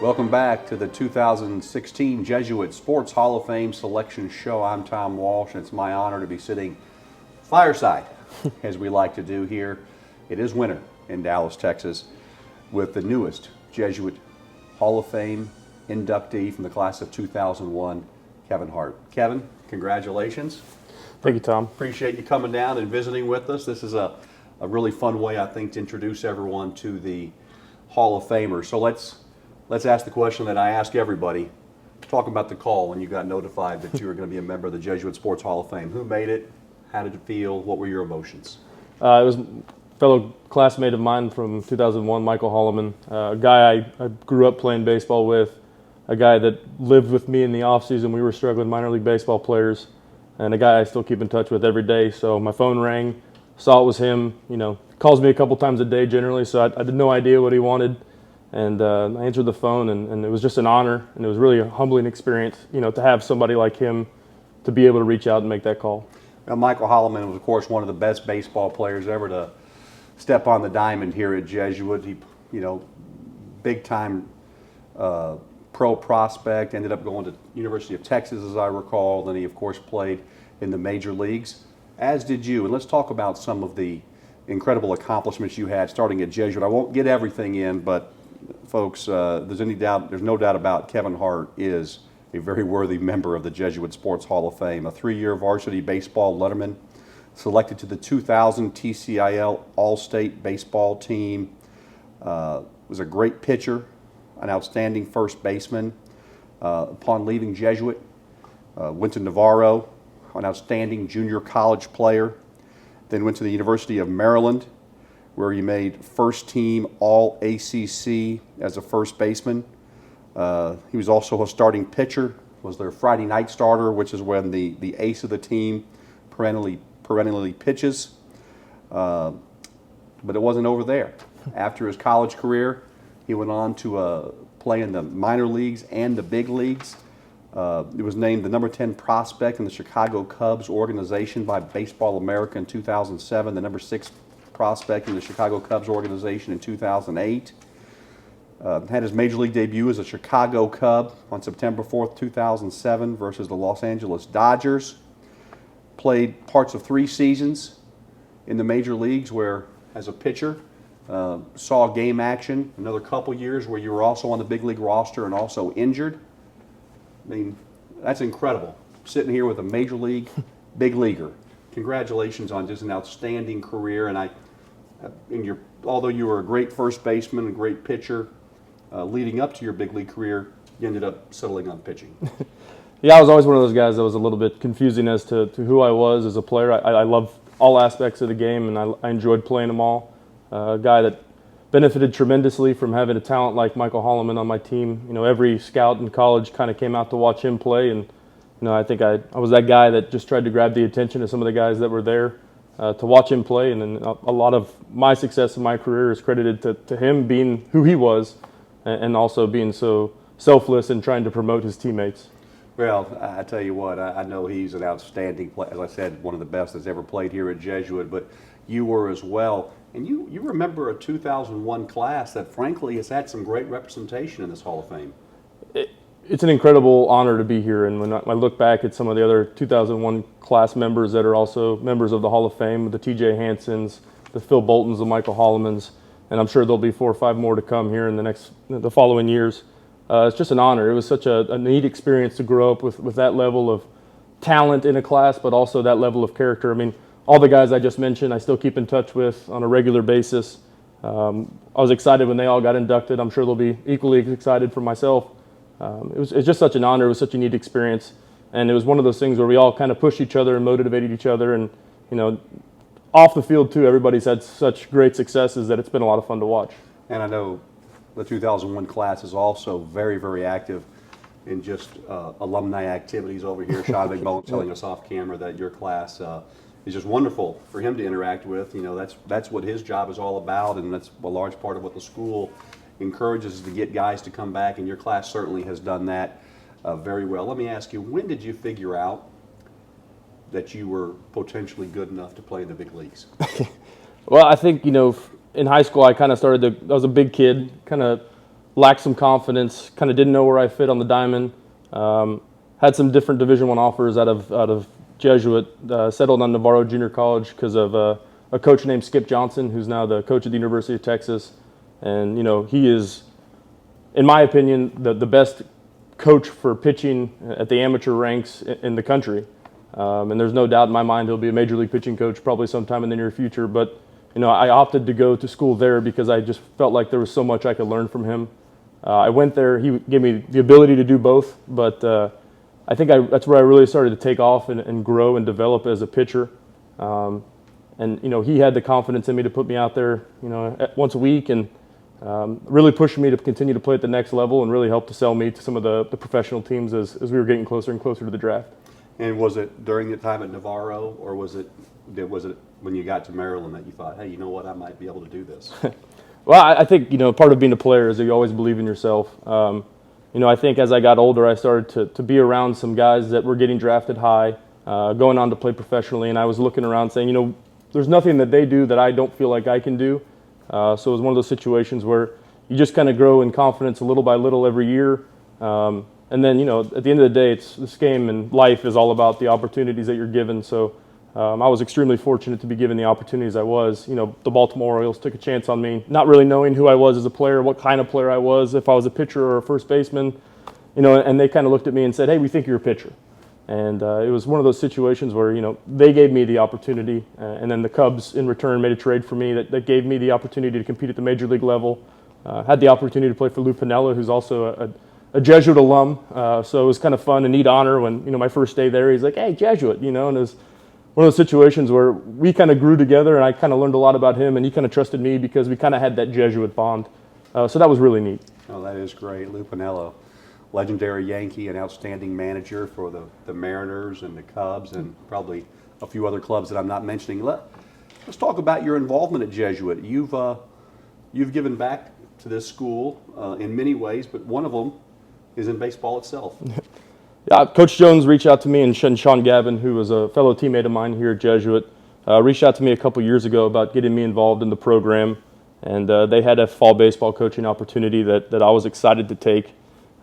Welcome back to the 2016 Jesuit Sports Hall of Fame Selection Show. I'm Tom Walsh, and it's my honor to be sitting fireside, as we like to do here. It is winter in Dallas, Texas, with the newest Jesuit Hall of Fame inductee from the class of 2001, Kevin Hart. Kevin, congratulations. Thank you, Tom. Appreciate you coming down and visiting with us. This is a really fun way, I think, to introduce everyone to the Hall of Famers. So let's ask the question that I ask everybody. Talk about the call when you got notified that you were going to be a member of the Jesuit Sports Hall of Fame. Who made it? How did it feel? What were your emotions? It was a fellow classmate of mine from 2001, Michael Holloman, a guy I grew up playing baseball with, a guy that lived with me in the offseason. We were struggling minor league baseball players, and a guy I still keep in touch with every day. So my phone rang, saw it was him. Calls me a couple times a day generally, so I had no idea what he wanted. And I answered the phone, and it was just an honor, and it was really a humbling experience, to have somebody like him to be able to reach out and make that call. Now, Michael Holloman was, of course, one of the best baseball players ever to step on the diamond here at Jesuit. He, big-time pro prospect, ended up going to University of Texas, as I recall. Then he, of course, played in the major leagues, as did you. And let's talk about some of the incredible accomplishments you had starting at Jesuit. I won't get everything in, but folks, there's no doubt about Kevin Hart is a very worthy member of the Jesuit Sports Hall of Fame. A 3-year varsity baseball letterman, selected to the 2000 TCIL All-State Baseball Team, was a great pitcher, an outstanding first baseman. Upon leaving Jesuit, went to Navarro, an outstanding junior college player, then went to the University of Maryland, where he made first team All-ACC as a first baseman. He was also a starting pitcher, was their Friday night starter, which is when the ace of the team perennially pitches. But it wasn't over there. After his college career, he went on to play in the minor leagues and the big leagues. He was named the number 10 prospect in the Chicago Cubs organization by Baseball America in 2007, the number 6 prospect in the Chicago Cubs organization in 2008. Had his major league debut as a Chicago Cub on September 4th, 2007 versus the Los Angeles Dodgers. Played parts of 3 seasons in the major leagues where, as a pitcher, saw game action. Another couple years where you were also on the big league roster and also injured. I mean, that's incredible. Sitting here with a major league big leaguer. Congratulations on just an outstanding career. And although you were a great first baseman, a great pitcher, leading up to your big league career, you ended up settling on pitching. Yeah, I was always one of those guys that was a little bit confusing as to who I was as a player. I love all aspects of the game, and I enjoyed playing them all. A guy that benefited tremendously from having a talent like Michael Holloman on my team. Every scout in college kind of came out to watch him play, and I think I was that guy that just tried to grab the attention of some of the guys that were there to watch him play. And then a lot of my success in my career is credited to him being who he was and also being so selfless and trying to promote his teammates. Well, I tell you what, I know he's an outstanding player. As I said, one of the best that's ever played here at Jesuit, but you were as well. And you remember a 2001 class that, frankly, has had some great representation in this Hall of Fame. It's an incredible honor to be here, and when I look back at some of the other 2001 class members that are also members of the Hall of Fame, the T.J. Hansons, the Phil Boltons, the Michael Hollamans, and I'm sure there'll be 4 or 5 more to come here in the following years. It's just an honor. It was such a neat experience to grow up with that level of talent in a class, but also that level of character. I mean, all the guys I just mentioned, I still keep in touch with on a regular basis. I was excited when they all got inducted. I'm sure they'll be equally excited for myself. It's just such an honor. It was such a neat experience, and it was one of those things where we all kind of pushed each other and motivated each other. And off the field too, everybody's had such great successes that it's been a lot of fun to watch. And I know the 2001 class is also very, very active in just alumni activities over here. Sean McMullen telling us off camera that your class is just wonderful for him to interact with. That's what his job is all about, and that's a large part of what the school encourages to get guys to come back, and your class certainly has done that very well. Let me ask you, when did you figure out that you were potentially good enough to play in the big leagues? Well, I think, in high school I kind of I was a big kid, kind of lacked some confidence, kind of didn't know where I fit on the diamond. Had some different Division I offers out of Jesuit. Settled on Navarro Junior College because of a coach named Skip Johnson, who's now the coach at the University of Texas. And, he is, in my opinion, the best coach for pitching at the amateur ranks in the country. And there's no doubt in my mind he'll be a major league pitching coach probably sometime in the near future. But, I opted to go to school there because I just felt like there was so much I could learn from him. I went there. He gave me the ability to do both, but I think that's where I really started to take off and grow and develop as a pitcher. And he had the confidence in me to put me out there, once a week, and really pushed me to continue to play at the next level, and really helped to sell me to some of the professional teams as we were getting closer and closer to the draft. And was it during the time at Navarro, or was it when you got to Maryland that you thought, hey, you know what, I might be able to do this? Well, I think, part of being a player is that you always believe in yourself. I think as I got older, I started to be around some guys that were getting drafted high, going on to play professionally, and I was looking around saying, there's nothing that they do that I don't feel like I can do. So it was one of those situations where you just kind of grow in confidence a little by little every year. And then, at the end of the day, this game and life is all about the opportunities that you're given. So I was extremely fortunate to be given the opportunities I was. The Baltimore Orioles took a chance on me, not really knowing who I was as a player, what kind of player I was, if I was a pitcher or a first baseman, and they kind of looked at me and said, hey, we think you're a pitcher. And it was one of those situations where, they gave me the opportunity, and then the Cubs in return made a trade for me that gave me the opportunity to compete at the major league level. Had the opportunity to play for Lou Piniella, who's also a Jesuit alum. So it was kind of fun and neat honor when, my first day there, he's like, hey, Jesuit, and it was one of those situations where we kind of grew together, and I kind of learned a lot about him, and he kind of trusted me because we kind of had that Jesuit bond. So that was really neat. Oh, that is great. Lou Piniella, legendary Yankee, an outstanding manager for the Mariners and the Cubs, and probably a few other clubs that I'm not mentioning. Let's talk about your involvement at Jesuit. You've given back to this school in many ways, but one of them is in baseball itself. Yeah, Coach Jones reached out to me, and Sean Gavin, who was a fellow teammate of mine here at Jesuit, reached out to me a couple years ago about getting me involved in the program, and they had a fall baseball coaching opportunity that I was excited to take.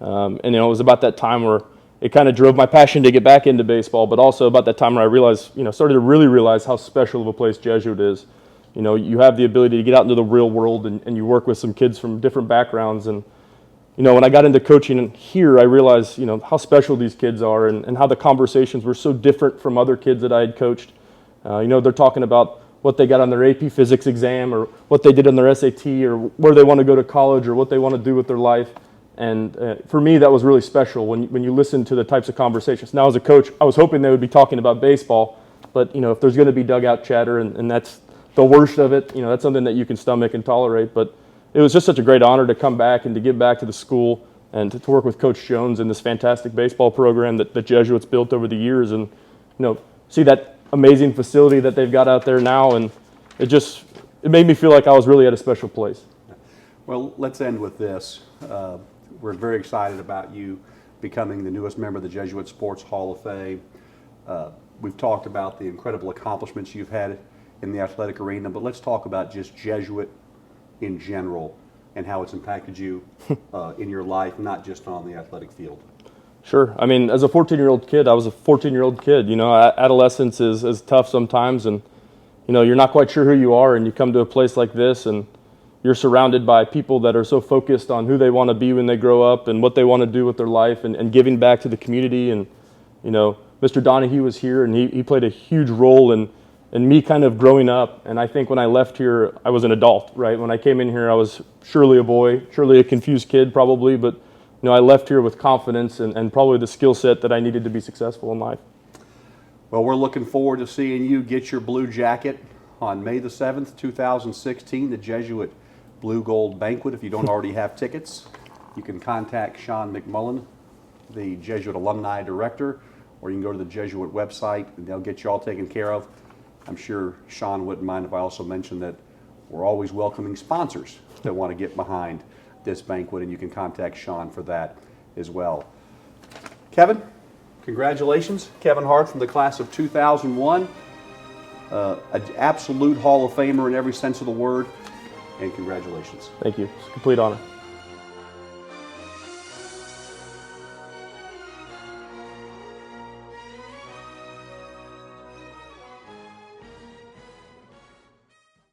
And it was about that time where it kind of drove my passion to get back into baseball, but also about that time where I realized, started to really realize how special of a place Jesuit is. You have the ability to get out into the real world, and you work with some kids from different backgrounds. And, when I got into coaching here, I realized, how special these kids are, and how the conversations were so different from other kids that I had coached. They're talking about what they got on their AP physics exam, or what they did on their SAT, or where they want to go to college, or what they want to do with their life. And for me, that was really special when you listen to the types of conversations. Now, as a coach, I was hoping they would be talking about baseball, but if there's going to be dugout chatter, and that's the worst of it, that's something that you can stomach and tolerate. But it was just such a great honor to come back and to give back to the school, and to work with Coach Jones and this fantastic baseball program that Jesuit's built over the years, and see that amazing facility that they've got out there now, and it made me feel like I was really at a special place. Well, let's end with this. We're very excited about you becoming the newest member of the Jesuit Sports Hall of Fame. We've talked about the incredible accomplishments you've had in the athletic arena, but let's talk about just Jesuit in general and how it's impacted you in your life, not just on the athletic field. Sure. I mean, as a 14-year-old kid, I was a 14-year-old kid. Adolescence is tough sometimes, and you're not quite sure who you are, and you come to a place like this, and you're surrounded by people that are so focused on who they want to be when they grow up and what they want to do with their life, and giving back to the community. And Mr. Donahue was here, and he played a huge role in me kind of growing up. And I think when I left here, I was an adult, right? When I came in here, I was surely a boy, surely a confused kid probably, but I left here with confidence and probably the skill set that I needed to be successful in life. Well, we're looking forward to seeing you get your blue jacket on May the 7th, 2016, the Jesuit Blue Gold Banquet. If you don't already have tickets, you can contact Sean McMullen, the Jesuit Alumni Director, or you can go to the Jesuit website, and they'll get you all taken care of. I'm sure Sean wouldn't mind if I also mentioned that we're always welcoming sponsors that want to get behind this banquet, and you can contact Sean for that as well. Kevin, congratulations. Kevin Hart from the class of 2001, an absolute Hall of Famer in every sense of the word, and congratulations. Thank you. It's a complete honor.